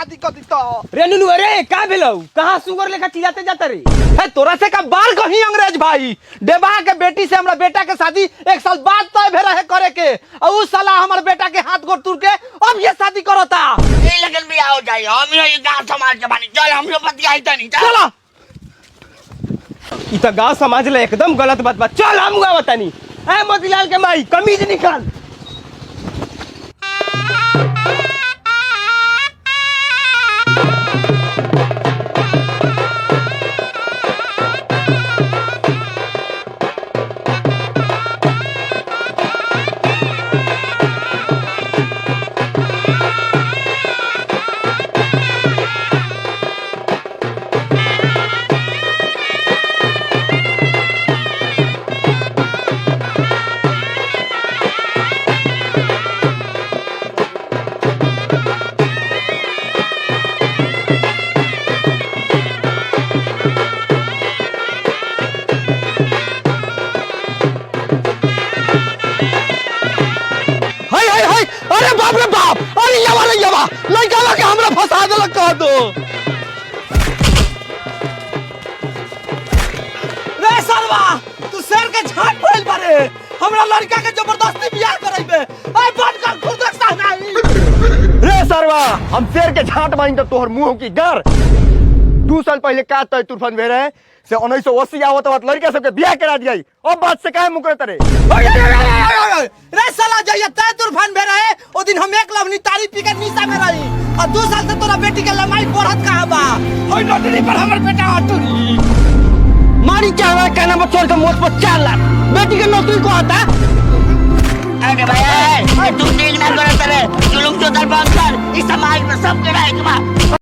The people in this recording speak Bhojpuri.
शादी कर दी तो रेनू अरे का भेलौ कहां सुगर लेखा चिल्लाते जाता रे है तोरा से का बार कहीं अंग्रेज भाई देवा के बेटी से हमरा बेटा के शादी 1 साल बाद तय भे रहे करे के और उ साला हमर बेटा के हाथ गोड़ तुर के अब ये शादी करता ए लगन भी आओ जाई हम ये गांव समाज के बानी चल हम लोग बतियाई तनी चलो ई त गांव समाज ले एकदम गलत बात बा चल हम गाँव बतानी ए मोतीलाल के माई कमीज निकाल अरे बाप रे बाप अरे यवा लड़का लगा हमरा फंसा देलक कह दो रे सरवा तू शेर के झाट फैल बारे हमरा लड़का के जबरदस्ती बियाह करैबे ए बन का खुद नहीं रे सरवा हम शेर के झाट माइन तो तोहर मुंह की गर 2 साल पहले का तय तूफान भे रहे से 1980 आवत बात लड़का सब के बियाह करा दिया अब बात से काहे मुकरे तरे रे साला जइया तय तूफान भे रहे ओ दिन हम एक लवनी तारी पी के नीचा में रही और 2 साल से तोरा बेटी के लमाई बढ़त कहां बा होय नटरी पर हमर बेटा अटरी मारी क्या हमारे कहना मत छोड़ के मौत पर 4 लाख बेटी के नौकरी को आता अरे भाई तू ठीक ना करे तेरे जुलुम जो दरबार कर इस समाज में सब गिरा एक बार